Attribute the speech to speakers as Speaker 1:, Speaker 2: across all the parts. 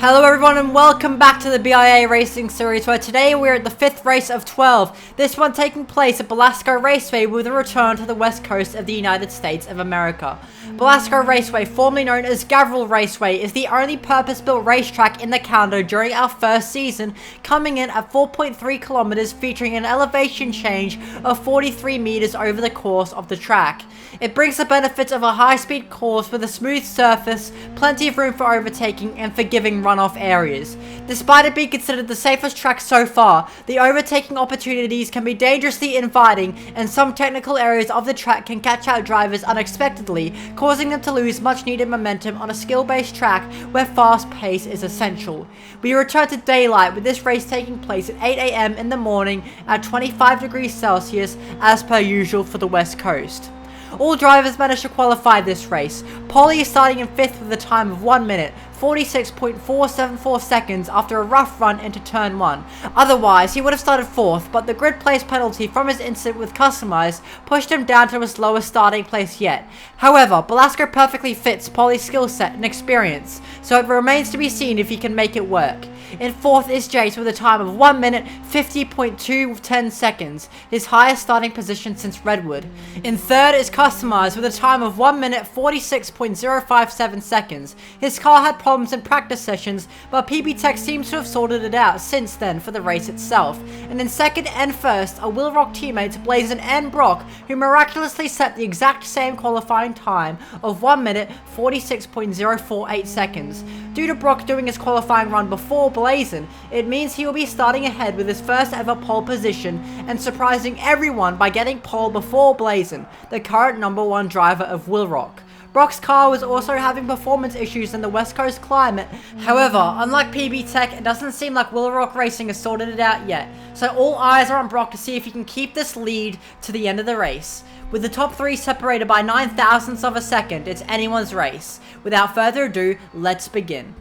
Speaker 1: Hello everyone and welcome back to the BIA racing series, where today we're at the 5th race of 12. This one taking place at Belasco Raceway with a return to the west coast of the United States of America. Belasco Raceway, formerly known as Gavril Raceway, is the only purpose-built racetrack in the calendar during our first season, coming in at 4.3 kilometers, featuring an elevation change of 43 meters over the course of the track. It brings the benefits of a high-speed course with a smooth surface, plenty of room for overtaking, and forgiving runoff areas. Despite it being considered the safest track so far, the overtaking opportunities can be dangerously inviting, and some technical areas of the track can catch out drivers unexpectedly, causing them to lose much needed momentum on a skill-based track where fast pace is essential. We return to daylight, with this race taking place at 8 AM in the morning at 25 degrees Celsius as per usual for the West Coast. All drivers managed to qualify this race. Polly is starting in 5th with a time of 1 minute, 46.474 seconds after a rough run into turn 1. Otherwise, he would have started 4th, but the grid place penalty from his incident with Customize pushed him down to his lowest starting place yet. However, Belasco perfectly fits Polly's skill set and experience, so it remains to be seen if he can make it work. In 4th is Jace with a time of 1 minute, 50.210 seconds, his highest starting position since Redwood. In 3rd is Customize with a time of 1 minute, 46.057 seconds. His car had problems in practice sessions, but PB Tech seems to have sorted it out since then for the race itself. And in 2nd and 1st are Will Rock teammates Blazin and Brock, who miraculously set the exact same qualifying time of 1 minute, 46.048 seconds. Due to Brock doing his qualifying run before Blazin, it means he will be starting ahead with his first ever pole position and surprising everyone by getting pole before Blazin, the current #1 driver of Will Rock. Brock's car was also having performance issues in the West Coast climate. However, unlike PB Tech, it doesn't seem like Will Rock Racing has sorted it out yet, so all eyes are on Brock to see if he can keep this lead to the end of the race. With the top 3 separated by 9 thousandths of a second, it's anyone's race. Without further ado, let's begin.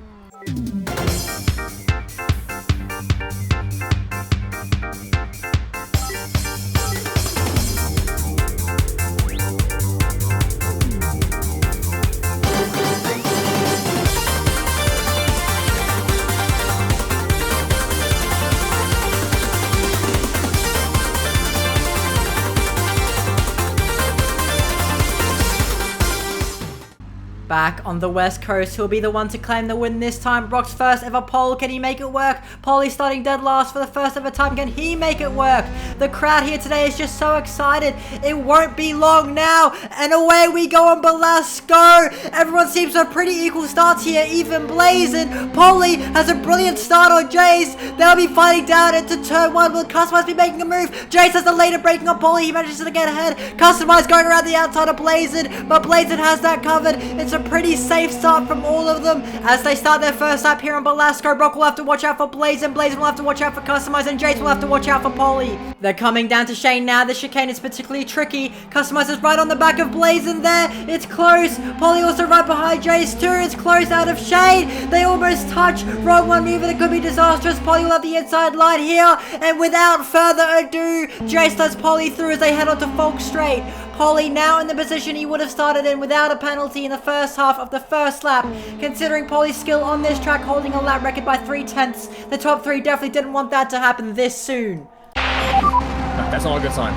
Speaker 1: Back on the West Coast, who'll be the one to claim the win this time. Brock's first ever pole, can he make it work? Polly starting dead last for the first ever time, can he make it work? The crowd here today is just so excited. It won't be long now, and away we go on Belasco. Everyone seems to have pretty equal starts here, even Blazin. Polly has a brilliant start on Jace. They'll be fighting down into turn 1. Will Customize be making a move? Jace has the later breaking on Polly, he manages to get ahead. Customize going around the outside of Blazin, but Blazin has that covered. It's a pretty safe start from all of them as they start their first lap here on Belasco. Brock will have to watch out for Blazin, Blazin will have to watch out for Customize, and Jace will have to watch out for Polly. They're coming down to Shane now. The chicane is particularly tricky. Customize is right on the back of Blazin there. It's close. Polly also right behind Jace too. It's close out of Shane. They almost touch. Wrong one move and it could be disastrous. Polly will have the inside line here, and without further ado, Jace lets Polly through as they head on to Folk Straight. Polly now in the position he would have started in without a penalty in the first half of the first lap. Considering Polly's skill on this track, holding a lap record by 3/10, the top 3 definitely didn't want that to happen this soon.
Speaker 2: That's not a good sign.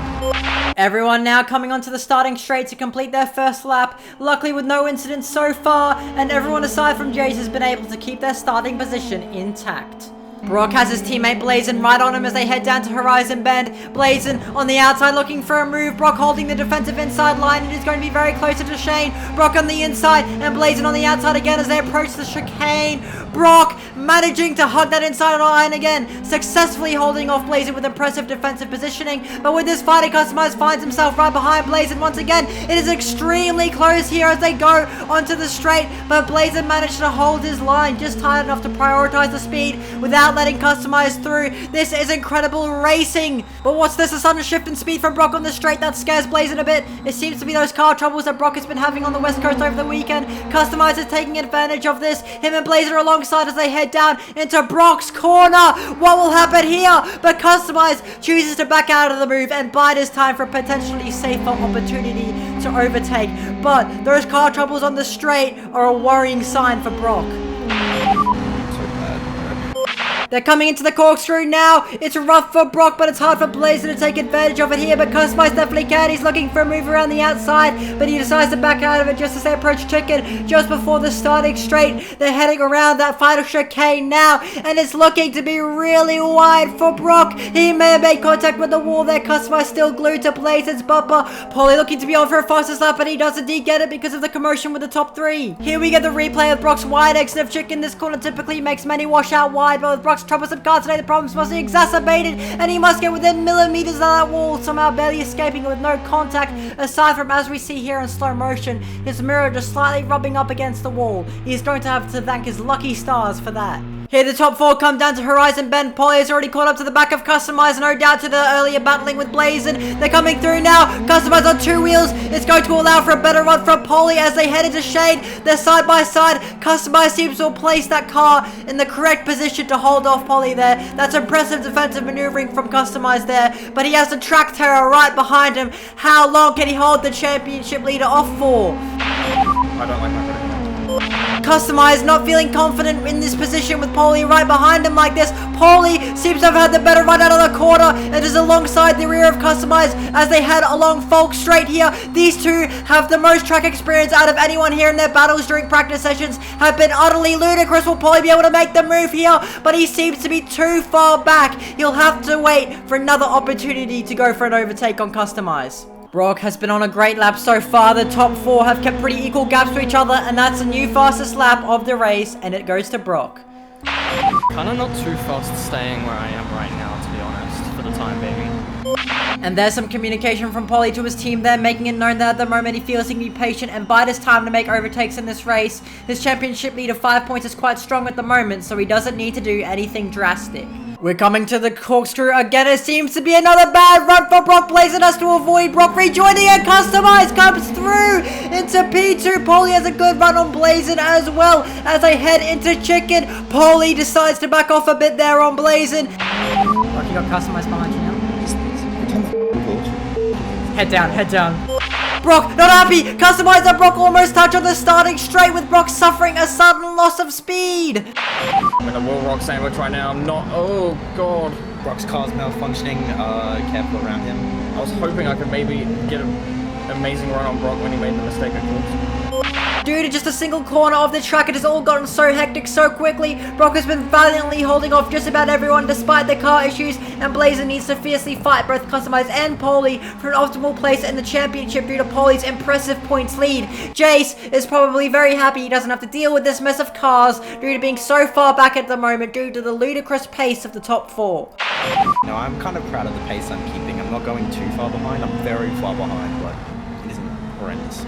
Speaker 1: Everyone now coming onto the starting straight to complete their first lap, luckily with no incidents so far, and everyone aside from Jace has been able to keep their starting position intact. Brock has his teammate Blazin right on him as they head down to Horizon Bend. Blazin on the outside looking for a move. Brock holding the defensive inside line. It is going to be very close to Shane. Brock on the inside and Blazin on the outside again as they approach the chicane. Brock managing to hug that inside line again, successfully holding off Blazin with impressive defensive positioning. But with this fighting, Customize finds himself right behind Blazin once again. It is extremely close here as they go onto the straight, but Blazin managed to hold his line just tight enough to prioritize the speed without letting Customize through. This is incredible racing. But what's this? A sudden shift in speed from Brock on the straight that scares Blazin a bit. It seems to be those car troubles that Brock has been having on the West Coast over the weekend. Customize is taking advantage of this. Him and Blazin are alongside as they head down into Brock's corner. What will happen here? But Customize chooses to back out of the move and bide his time for a potentially safer opportunity to overtake. But those car troubles on the straight are a worrying sign for Brock. They're coming into the corkscrew now. It's rough for Brock, but it's hard for Blazin to take advantage of it here. But Customize definitely can. He's looking for a move around the outside, but he decides to back out of it just as they approach Chicken. Just before the starting straight, they're heading around that final chicane now, and it's looking to be really wide for Brock. He may have made contact with the wall there. Customize still glued to Blazin's bumper. Paulie looking to be on for a fastest lap, but he does indeed get it because of the commotion with the top three. Here we get the replay of Brock's wide exit of Chicken. This corner typically makes many wash out wide, but with Brock's troublesome car today, the problems must be exacerbated, and he must get within millimeters of that wall, somehow barely escaping it with no contact, aside from, as we see here in slow motion, his mirror just slightly rubbing up against the wall. He's going to have to thank his lucky stars for that. Here the top four come down to Horizon Bend. Paulie has already caught up to the back of Customize, no doubt to the earlier battling with Blazin. They're coming through now. Customize on two wheels. It's going to allow for a better run from Paulie as they head into shade. They're side by side. Customize seems to have placed that car in the correct position to hold off Paulie there. That's impressive defensive maneuvering from Customize there, but he has the track terror right behind him. How long can he hold the championship leader off for?
Speaker 2: I don't like my predicament.
Speaker 1: Customize not feeling confident in this position with Paulie right behind him like this. Paulie seems to have had the better run out of the corner and is alongside the rear of Customize as they head along Folk Straight here. These two have the most track experience out of anyone here, in their battles during practice sessions have been utterly ludicrous. Will Paulie be able to make the move here? But he seems to be too far back. He'll have to wait for another opportunity to go for an overtake on Customize. Brock has been on a great lap so far. The top four have kept pretty equal gaps to each other, and that's a new fastest lap of the race, and it goes to Brock.
Speaker 3: Kind of not too fast staying where I am right now, to be honest, for the time being.
Speaker 1: And there's some communication from Paulie to his team there, making it known that at the moment he feels he can be patient and bide his time to make overtakes in this race. His championship lead of 5 points is quite strong at the moment, so he doesn't need to do anything drastic. We're coming to the corkscrew again. It seems to be another bad run for Brock. Blazin has to avoid Brock rejoining, and Customize comes through into P2. Paulie has a good run on Blazin as well as they head into Chicken. Paulie decides to back off a bit there on Blazin. Brock, you got Customize behind you now. Head down, head down. Brock, not happy. Customize and Brock almost touch on the starting straight, with Brock suffering a sudden loss of speed.
Speaker 2: I'm in a wall rock sandwich right now. I'm not. Oh, God.
Speaker 4: Brock's car's malfunctioning. Careful around him.
Speaker 2: I was hoping I could maybe get an amazing run on Brock when he made the mistake at course.
Speaker 1: Due to just a single corner of the track, it has all gotten so hectic so quickly. Brock has been valiantly holding off just about everyone despite the car issues, and Blazin needs to fiercely fight both Customize and Paulie for an optimal place in the championship due to Paulie's impressive points lead. Jace is probably very happy he doesn't have to deal with this mess of cars due to being so far back at the moment due to the ludicrous pace of the top four.
Speaker 4: No, I'm kind of proud of the pace I'm keeping. I'm not going too far behind. I'm very far behind, but it isn't horrendous.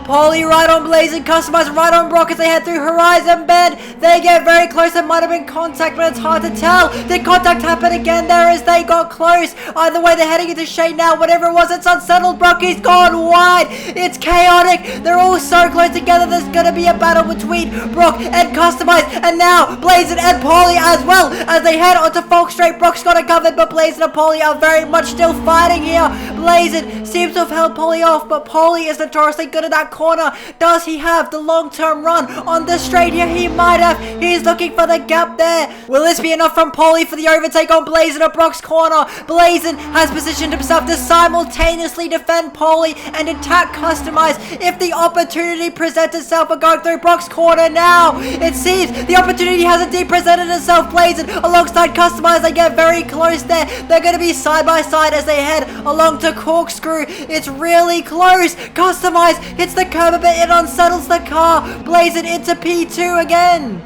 Speaker 1: Paulie right on Blazin, Customize right on Brock as they head through Horizon Bend. They get very close. There might have been contact, but it's hard to tell. Did contact happen again there as they got close? Either way, they're heading into shade now. Whatever it was, it's unsettled. Brock, he's gone wide. It's chaotic. They're all so close together. There's going to be a battle between Brock and Customize. And now, Blazin and Paulie as well as they head onto Folk Straight. Brock's got it covered, but Blazin and Paulie are very much still fighting here. Blazin seems to have held Paulie off, but Paulie is notoriously good at that corner. Does he have the long-term run on the straight here? He might have. He's looking for the gap there. Will this be enough from Paulie for the overtake on Blazin at Brock's corner? Blazin has positioned himself to simultaneously defend Paulie and attack Customize if the opportunity presents itself for going through Brock's corner now. It seems the opportunity has indeed presented itself. Blazin alongside Customize, they get very close there. They're going to be side by side as they head along to Corkscrew. It's really close. Customize hits the curb a bit. It unsettles the car. Blazin into P2 again.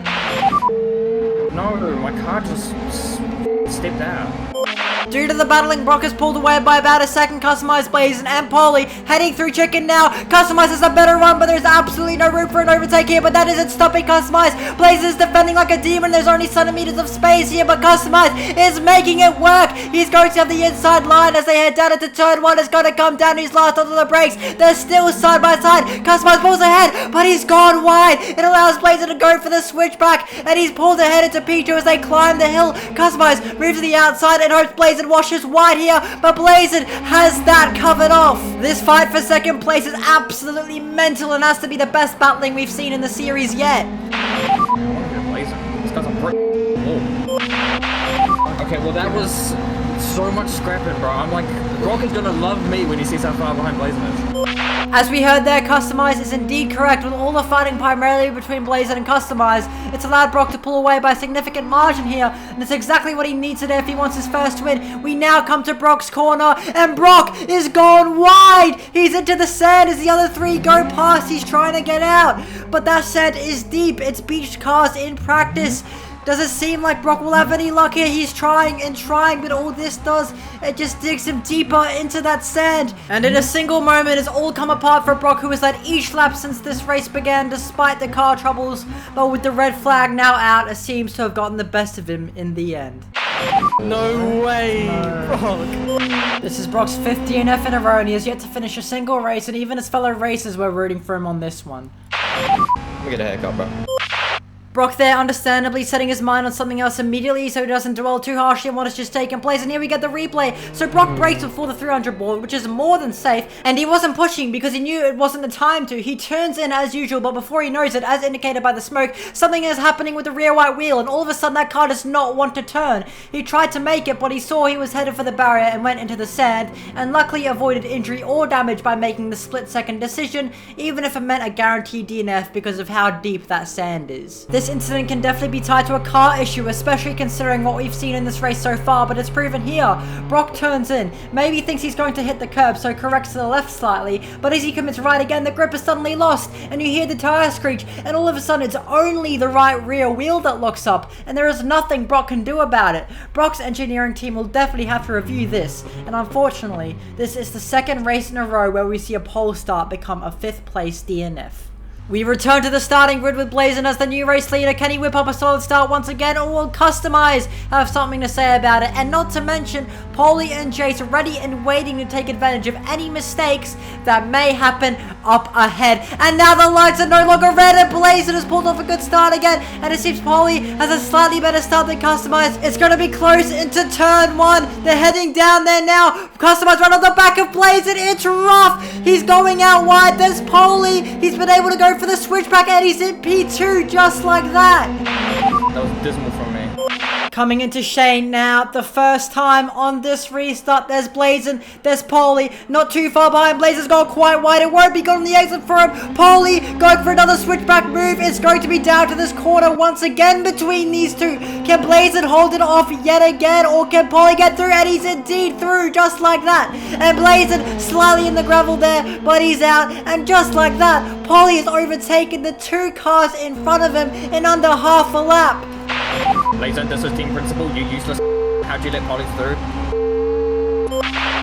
Speaker 2: No, my car just stepped out.
Speaker 1: Due to the battling, Brock is pulled away by about a second. Customize, Blazin and Paulie heading through Chicken now. Customize has a better run, but there's absolutely no room for an overtake here, but that isn't stopping Customize. Blazin is defending like a demon. There's only centimeters of space here, but Customize is making it work. He's going to have the inside line as they head down into turn one. It's going to come down. He's last onto the brakes. They're still side by side. Customize pulls ahead, but he's gone wide. It allows Blazin to go for the switchback, and he's pulled ahead into P2 as they climb the hill. Customize moves to the outside and hopes Blazin washes wide here, but Blazin has that covered off. This fight for second place is absolutely mental and has to be the best battling we've seen in the series yet.
Speaker 2: I want to get Blazin. This guy's a brick wall. Okay, well that was so much scrapping, bro. I'm like, Brock is gonna love me when he sees how far behind Blazin is.
Speaker 1: As we heard there, Customize is indeed correct. With all the fighting primarily between Blazin and Customize, it's allowed Brock to pull away by a significant margin here, and it's exactly what he needs today if he wants his first win. We now come to Brock's corner, and Brock is gone wide. He's into the sand as the other three go past. He's trying to get out, but that sand is deep. It's beach cars in practice. Does it seem like Brock will have any luck here? He's trying and trying, but all this does, it just digs him deeper into that sand. And in a single moment, it's all come apart for Brock, who has led each lap since this race began, despite the car troubles. But with the red flag now out, it seems to have gotten the best of him in the end.
Speaker 3: No way, Brock.
Speaker 1: This is Brock's 5th DNF in a row, and he has yet to finish a single race, and even his fellow racers were rooting for him on this one.
Speaker 4: Let me get a haircut, bro.
Speaker 1: Brock there understandably setting his mind on something else immediately so he doesn't dwell too harshly on what has just taken place, and here we get the replay. So Brock brakes before the 300 board, which is more than safe, and he wasn't pushing because he knew it wasn't the time to. He turns in as usual, but before he knows it, as indicated by the smoke, something is happening with the rear right wheel, and all of a sudden that car does not want to turn. He tried to make it, but he saw he was headed for the barrier and went into the sand, and luckily avoided injury or damage by making the split-second decision, even if it meant a guaranteed DNF because of how deep that sand is. This incident can definitely be tied to a car issue, especially considering what we've seen in this race so far, but it's proven here. Brock turns in, maybe thinks he's going to hit the curb, so corrects to the left slightly, but as he commits right again, the grip is suddenly lost, and you hear the tire screech, and all of a sudden it's only the right rear wheel that locks up, and there is nothing Brock can do about it. Brock's engineering team will definitely have to review this, and unfortunately, this is the second race in a row where we see a pole start become a 5th place DNF. We return to the starting grid with Blazin as the new race leader. Can he whip up a solid start once again, or will Customize have something to say about it? And not to mention, Paulie and Jace ready and waiting to take advantage of any mistakes that may happen up ahead. And now the lights are no longer red, and Blazin has pulled off a good start again, and it seems Paulie has a slightly better start than Customize. It's going to be close into turn 1. They're heading down there now. Customize right on the back of Blazin. It's rough. He's going out wide. There's Paulie. He's been able to go for the switchback, and he's in P2 just like that.
Speaker 2: That was dismal from me.
Speaker 1: Coming into Shane now, the first time on this restart. There's Blazin, there's Paulie, not too far behind. Blazin's gone quite wide, it won't be good on the exit for him. Paulie going for another switchback move. It's going to be down to this corner once again between these two. Can Blazin hold it off yet again, or can Paulie get through? And he's indeed through, just like that. And Blazin slightly in the gravel there, but he's out, and just like that, Paulie has overtaken the 2 cars in front of him in under half a lap.
Speaker 2: Blazin, this is team principle, you useless. How'd you let Polly through?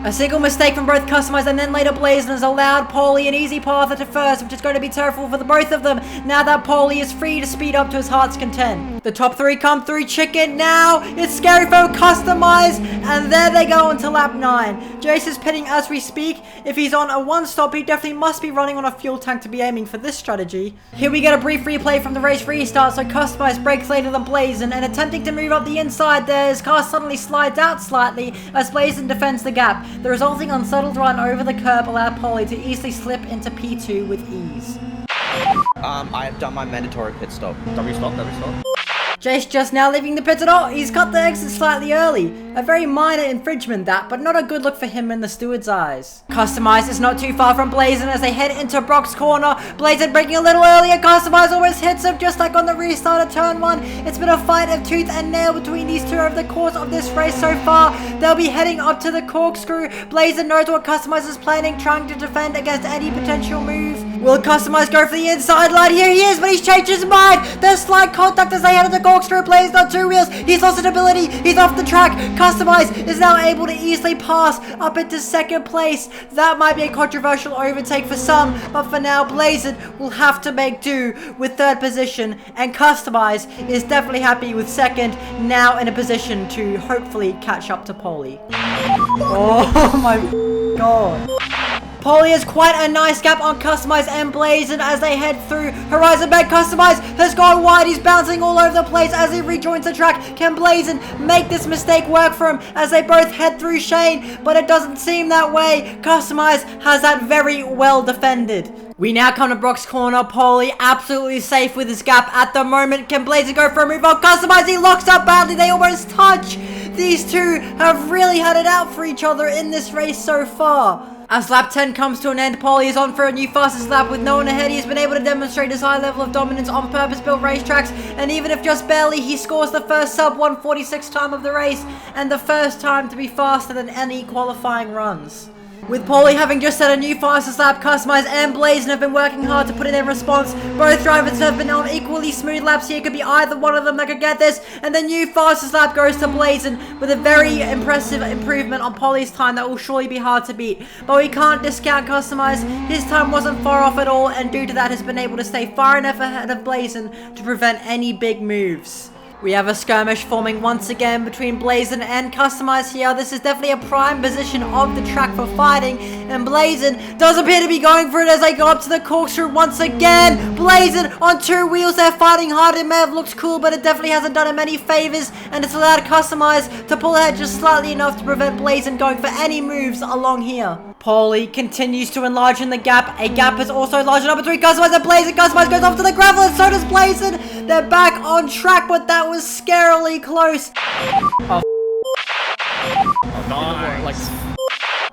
Speaker 1: A single mistake from both Customize, and then later Blazin has allowed Paulie an easy path to first, which is going to be terrible for the both of them, now that Paulie is free to speed up to his heart's content. The top 3 come through chicken now. It's scary for Customize, and there they go onto lap 9. Jace is pitting as we speak. If he's on a 1-stop, he definitely must be running on a fuel tank to be aiming for this strategy. Here we get a brief replay from the race restart, so Customize brakes later than Blazin, and attempting to move up the inside there, his car suddenly slides out slightly as Blazin defends the gap. The resulting unsettled run over the curb allowed Paulie to easily slip into P2 with ease.
Speaker 4: I have done my mandatory pit stop.
Speaker 2: W stop.
Speaker 1: Jace just now leaving the pit at all. He's cut the exit slightly early. A very minor infringement that, but not a good look for him in the steward's eyes. Customize is not too far from Blazin as they head into Brock's corner. Blazin breaking a little earlier. Customize almost hits him just like on the restart of turn 1. It's been a fight of tooth and nail between these two over the course of this race so far. They'll be heading up to the corkscrew. Blazin knows what Customize is planning, trying to defend against any potential move. Will Customize go for the inside line? Here he is, but he's changed his mind. There's slight contact as they head into corkscrew. Blazin on 2 wheels. He's lost stability. He's off the track. Customize is now able to easily pass up into 2nd place. That might be a controversial overtake for some, but for now, Blazin will have to make do with 3rd position, and Customize is definitely happy with 2nd, now in a position to hopefully catch up to Paulie. Oh my god. Paulie has quite a nice gap on Customize and Blazin as they head through Horizon Bend. Customize has gone wide. He's bouncing all over the place as he rejoins the track. Can Blazin make this mistake work for him as they both head through Shane? But it doesn't seem that way. Customize has that very well defended. We now come to Brock's corner. Paulie absolutely safe with his gap at the moment. Can Blazin go for a move on Customize? He locks up badly. They almost touch. These two have really had it out for each other in this race so far. As lap 10 comes to an end, Paulie is on for a new fastest lap with no one ahead. He has been able to demonstrate his high level of dominance on purpose-built racetracks, and even if just barely, he scores the first sub 146 time of the race, and the first time to be faster than any qualifying runs. With Paulie having just set a new fastest lap, Customize and Blazin have been working hard to put in their response. Both drivers have been on equally smooth laps here. Could be either one of them that could get this. And the new fastest lap goes to Blazin with a very impressive improvement on Paulie's time that will surely be hard to beat. But we can't discount Customize. His time wasn't far off at all, and due to that has been able to stay far enough ahead of Blazin to prevent any big moves. We have a skirmish forming once again between Blazin and Customize here. This is definitely a prime position of the track for fighting, and Blazin does appear to be going for it as they go up to the corkscrew once again. Blazin on two wheels, they're fighting hard. It may have looked cool, but it definitely hasn't done him any favors, and it's allowed Customize to pull ahead just slightly enough to prevent Blazin going for any moves along here. Paulie continues to enlarge in the gap. A gap has also enlarged up between Customize and Blazin. Customize goes off to the gravel, and so does Blazin. They're back on track, but that was scarily close.
Speaker 2: Oh, nice.
Speaker 3: Like,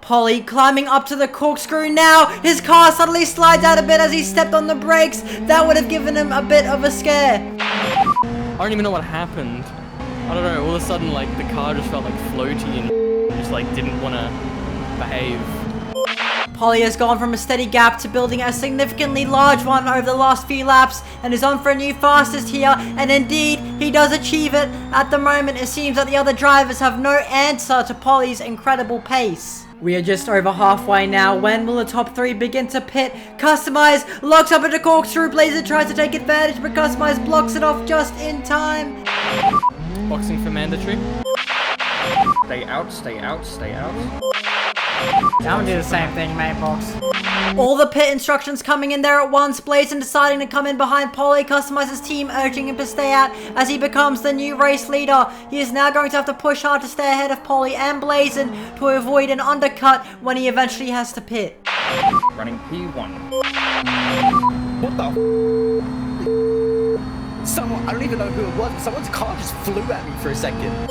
Speaker 1: Paulie climbing up to the corkscrew now. His car suddenly slides out a bit as he stepped on the brakes. That would have given him a bit of a scare.
Speaker 3: I don't even know what happened. I don't know, all of a sudden, like, the car just felt like floaty and just, like, didn't want to behave.
Speaker 1: Paulie has gone from a steady gap to building a significantly large one over the last few laps and is on for a new fastest here, and indeed he does achieve it. At the moment it seems that the other drivers have no answer to Paulie's incredible pace. We are just over halfway now. When will the top three begin to pit? Customize locks up into corkscrew. Blazin tries to take advantage, but Customize blocks it off just in time.
Speaker 3: Boxing for mandatory.
Speaker 2: Stay out, stay out, stay out.
Speaker 1: Don't do the same thing, mate, box. All the pit instructions coming in there at once. Blazin deciding to come in behind Paulie. Customize's team urging him to stay out as he becomes the new race leader. He is now going to have to push hard to stay ahead of Paulie and Blazin to avoid an undercut when he eventually has to pit.
Speaker 2: Running P1.
Speaker 4: What the? Someone, I don't even know who it was, but someone's car just flew at me for a second.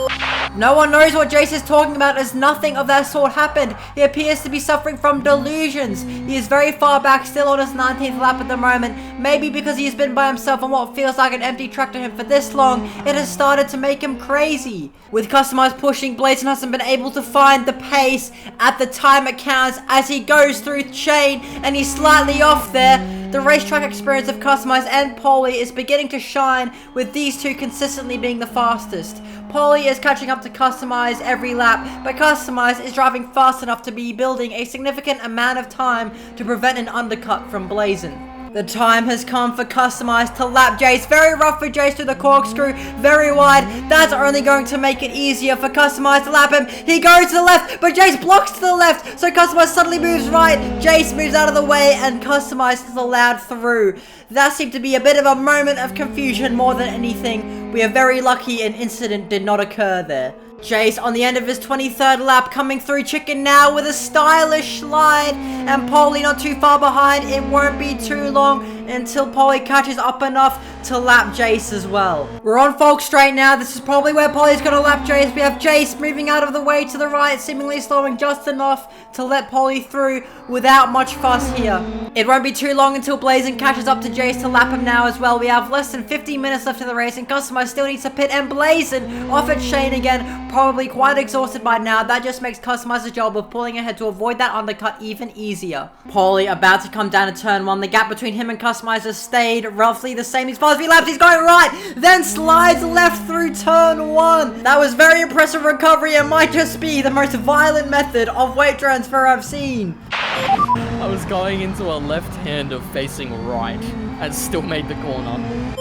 Speaker 1: No one knows what Jace is talking about, as nothing of that sort happened. He appears to be suffering from delusions. He is very far back, still on his 19th lap at the moment. Maybe because he has been by himself on what feels like an empty track to him for this long, it has started to make him crazy. With Customize pushing, Blazin hasn't been able to find the pace at the time it counts as he goes through chain, and he's slightly off there. The racetrack experience of Customize and Paulie is beginning to shine, with these two consistently being the fastest. Paulie is catching up to Customize every lap, but Customize is driving fast enough to be building a significant amount of time to prevent an undercut from Blazin. The time has come for Customize to lap Jace. Very rough for Jace through the corkscrew, very wide. That's only going to make it easier for Customize to lap him. He goes to the left, but Jace blocks to the left, so Customize suddenly moves right. Jace moves out of the way, and Customize is allowed through. That seemed to be a bit of a moment of confusion more than anything. We are very lucky an incident did not occur there. Jace on the end of his 23rd lap, coming through chicken now with a stylish slide, and Paulie not too far behind. It won't be too long until Paulie catches up enough to lap Jace as well. We're on Folk Straight now. This is probably where Paulie's going to lap Jace. We have Jace moving out of the way to the right, seemingly slowing just enough to let Paulie through without much fuss here. It won't be too long until Blazin catches up to Jace to lap him now as well. We have less than 50 minutes left in the race, and Customize still needs to pit, and Blazin off at Shane again, probably quite exhausted by now. That just makes Customize's job of pulling ahead to avoid that undercut even easier. Paulie about to come down to turn one. The gap between him and Customize has stayed roughly the same. He's past 3 laps. He's going right, then slides left through turn 1. That was very impressive recovery and might just be the most violent method of weight transfer I've seen.
Speaker 3: I was going into a left-hander facing right and still made the corner.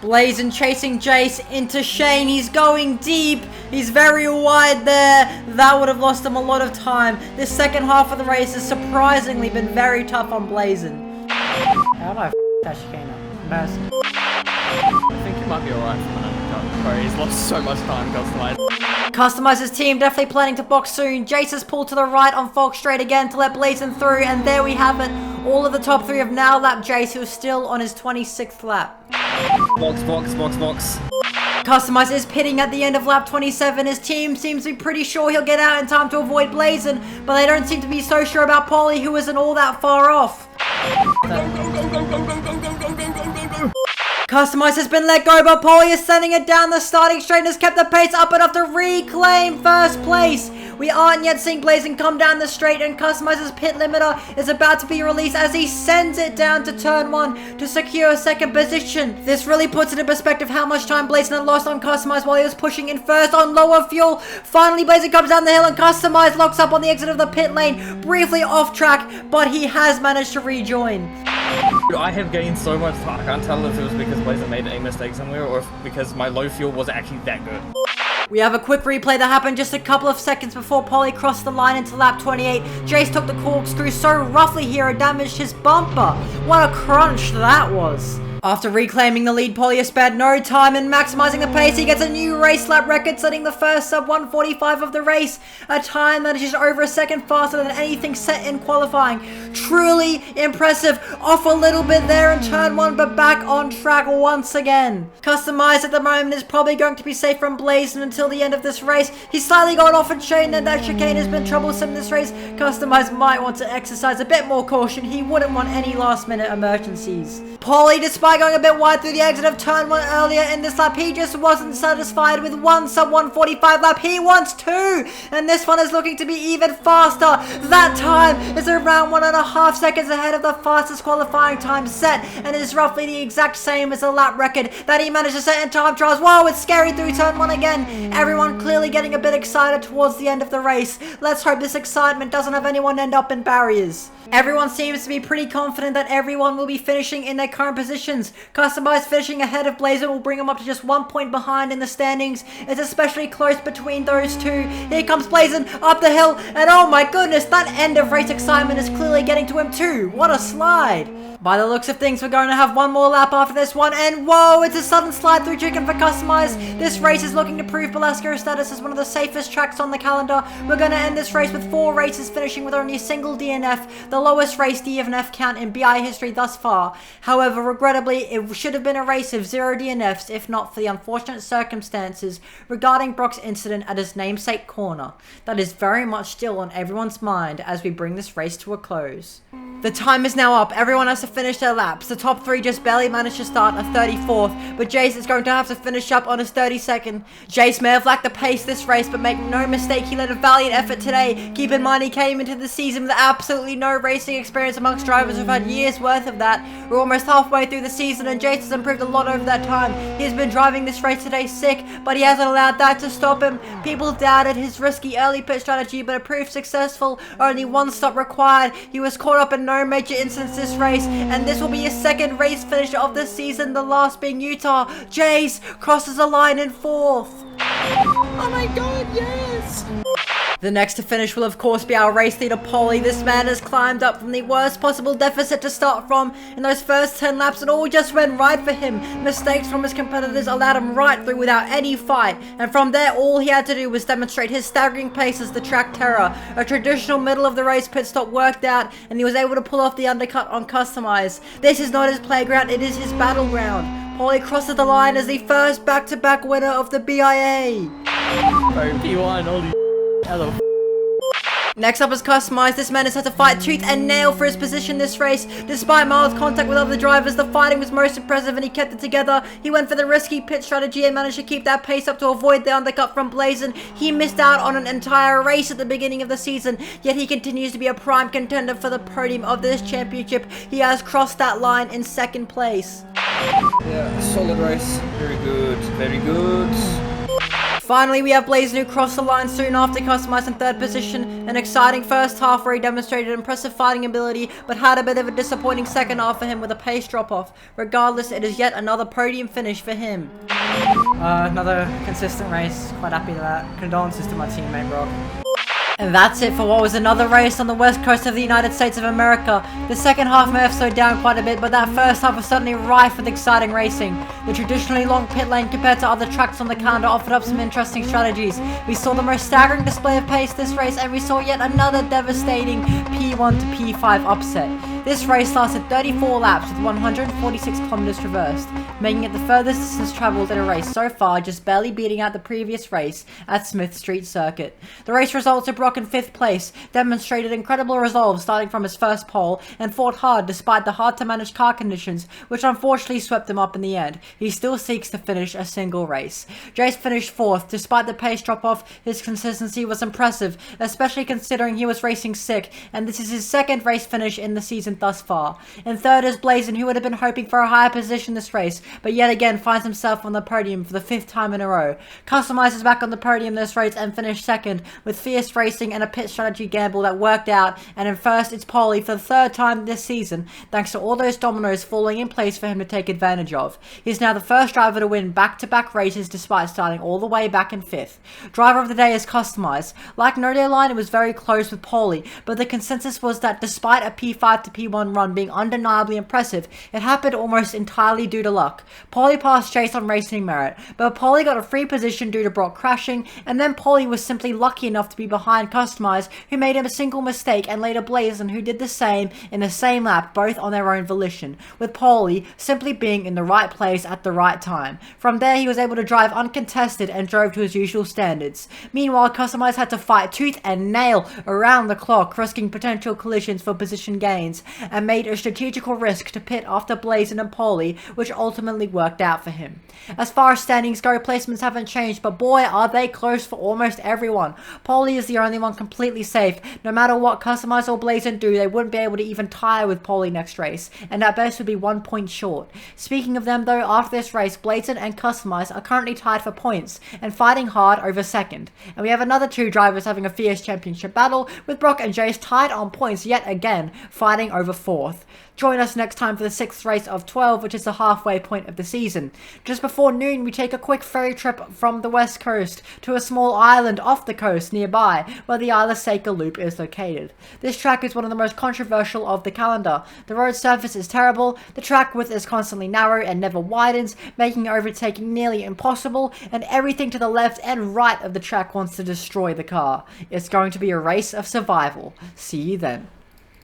Speaker 1: Blazin chasing Jace into Shane. He's going deep. He's very wide there. That would have lost him a lot of time. This second half of the race has surprisingly been very tough on Blazin. How do I that chicane up?
Speaker 3: I think he might be alright from an undercut, bro. He's lost so much time, Customize.
Speaker 1: Customize's team definitely planning to box soon. Jace has pulled to the right on Folk Straight again to let Blazin through, and there we have it. All of the top 3 have now lapped Jace, who is still on his 26th lap.
Speaker 2: Box, box, box, box.
Speaker 1: Customize is pitting at the end of lap 27. His team seems to be pretty sure he'll get out in time to avoid Blazin, but they don't seem to be so sure about Paulie, who isn't all that far off. Customize has been let go, but Paulie is sending it down the starting straight and has kept the pace up enough to reclaim first place. We aren't yet seeing Blazin come down the straight, and Customize's pit limiter is about to be released as he sends it down to turn 1 to secure second position. This really puts it in perspective how much time Blazin had lost on Customize while he was pushing in first on lower fuel. Finally, Blazin comes down the hill and Customize locks up on the exit of the pit lane, briefly off track, but he has managed to rejoin.
Speaker 2: Dude, I have gained so much time. I can't tell if it was because Blazer made a mistake somewhere or if because my low fuel was actually that good.
Speaker 1: We have a quick replay that happened just a couple of seconds before Paulie crossed the line into lap 28. Jace took the corkscrew so roughly here it damaged his bumper. What a crunch that was. After reclaiming the lead, Paulie has spared no time in maximizing the pace. He gets a new race lap record, setting the first sub 145 of the race, a time that is just over a second faster than anything set in qualifying. Truly impressive. Off a little bit there in turn 1, but back on track once again. Customize at the moment is probably going to be safe from Blazin until the end of this race. He's slightly got off a chain, and that chicane has been troublesome in this race. Customize might want to exercise a bit more caution. He wouldn't want any last minute emergencies. Paulie, despite going a bit wide through the exit of turn 1 earlier in this lap, he just wasn't satisfied with one sub 145 lap. He wants 2, and this one is looking to be even faster. That time is around 1.5 seconds ahead of the fastest qualifying time set, and is roughly the exact same as the lap record that he managed to set in time trials. Whoa, it's scary through turn 1 again. Everyone clearly getting a bit excited towards the end of the race. Let's hope this excitement doesn't have anyone end up in barriers. Everyone seems to be pretty confident that everyone will be finishing in their current positions. Customize finishing ahead of Blazer will bring him up to just 1 point behind in the standings. It's especially close between those two. Here comes Blazer up the hill, and oh my goodness, that end of race excitement is clearly getting to him too. What a slide. By the looks of things, we're going to have one more lap after this one, and whoa, it's a sudden slide through chicken for Customize. This race is looking to prove Belasco's status as one of the safest tracks on the calendar. We're going to end this race with 4 races finishing with only a single DNF, the lowest race DNF count in BIA history thus far. However, regrettably, it should have been a race of 0 DNFs if not for the unfortunate circumstances regarding Brock's incident at his namesake corner. That is very much still on everyone's mind as we bring this race to a close. The time is now up. Everyone has to finish their laps. The top 3 just barely managed to start a 34th, but Jace is going to have to finish up on his 32nd. Jace may have lacked the pace this race, but make no mistake, he led a valiant effort today. Keep in mind, he came into the season with absolutely no racing experience amongst drivers who've had years worth of that. We're almost halfway through the season, and Jace has improved a lot over that time. He has been driving this race today sick, but he hasn't allowed that to stop him. People doubted his risky early pit strategy, but it proved successful. Only 1 stop required. He was caught up in no major incidents this race, and this will be his 2nd race finish of the season, the last being Utah. Jace crosses the line in 4th.
Speaker 4: Oh my god, yes!
Speaker 1: The next to finish will of course be our race leader Paulie. This man has climbed up from the worst possible deficit to start from in those first 10 laps, and all just went right for him. Mistakes from his competitors allowed him right through without any fight, and from there all he had to do was demonstrate his staggering pace as the track terror. A traditional middle of the race pit stop worked out, and he was able to pull off the undercut on Customize. This is not his playground, it is his battleground. Paulie crosses the line as the first back-to-back winner of the BIA.
Speaker 3: P1, holy hello.
Speaker 1: Next up is Customize. This man has had to fight tooth and nail for his position this race. Despite mild contact with other drivers, the fighting was most impressive and he kept it together. He went for the risky pit strategy and managed to keep that pace up to avoid the undercut from Blazin. He missed out on an entire race at the beginning of the season, yet he continues to be a prime contender for the podium of this championship. He has crossed that line in 2nd place.
Speaker 2: Yeah, solid race. Very good. Very good.
Speaker 1: Finally, we have Blazin who crossed the line soon after Customize in 3rd position. An exciting first half where he demonstrated impressive fighting ability, but had a bit of a disappointing second half for him with a pace drop-off. Regardless, it is yet another podium finish for him. Another consistent race. Quite happy with that. Condolences to my teammate, Brock. And that's it for what was another race on the west coast of the United States of America. The second half may have slowed down quite a bit, but that first half was suddenly rife with exciting racing. The traditionally long pit lane compared to other tracks on the calendar offered up some interesting strategies. We saw the most staggering display of pace this race, and we saw yet another devastating P1 to P5 upset. This race lasted 34 laps with 146 kilometers traversed, making it the furthest distance traveled in a race so far, just barely beating out the previous race at Smith Street Circuit. The race results had Brock in 5th place, demonstrated incredible resolve starting from his first pole, and fought hard despite the hard-to-manage car conditions, which unfortunately swept him up in the end. He still seeks to finish a single race. Jace finished 4th. Despite the pace drop-off, his consistency was impressive, especially considering he was racing sick, and this is his 2nd race finish in the season thus far. In 3rd is Blazin, who would have been hoping for a higher position this race, but yet again finds himself on the podium for the 5th time in a row. Customize is back on the podium this race and finished 2nd, with fierce racing and a pit strategy gamble that worked out, and in 1st it's Polly for the 3rd time this season, thanks to all those dominoes falling in place for him to take advantage of. He's now the first driver to win back-to-back races despite starting all the way back in 5th. Driver of the day is Customize. Like No Day Line, it was very close with Polly, but the consensus was that despite a P5 to P1 run being undeniably impressive, it happened almost entirely due to luck. Polly passed Chase on racing merit, but Polly got a free position due to Brock crashing, and then Polly was simply lucky enough to be behind Customize, who made him a single mistake, and later Blazin, who did the same in the same lap, both on their own volition, with Polly simply being in the right place at the right time. From there, he was able to drive uncontested and drove to his usual standards. Meanwhile, Customize had to fight tooth and nail around the clock, risking potential collisions for position gains, and made a strategical risk to pit after Blazin and Polly, which ultimately worked out for him. As far as standings go, placements haven't changed, but boy are they close for almost everyone. Polly is the only one completely safe. No matter what Customize or Blazin do, they wouldn't be able to even tie with Polly next race, and at best would be 1 point short. Speaking of them though, after this race, Blazin and Customize are currently tied for points, and fighting hard over 2nd. And we have another 2 drivers having a fierce championship battle, with Brock and Jace tied on points yet again, fighting over 4th. Join us next time for the 6th race of 12, which is the halfway point of the season. Just before noon, we take a quick ferry trip from the west coast to a small island off the coast nearby, where the Isla Seca Loop is located. This track is one of the most controversial of the calendar. The road surface is terrible, the track width is constantly narrow and never widens, making overtaking nearly impossible, and everything to the left and right of the track wants to destroy the car. It's going to be a race of survival. See you then.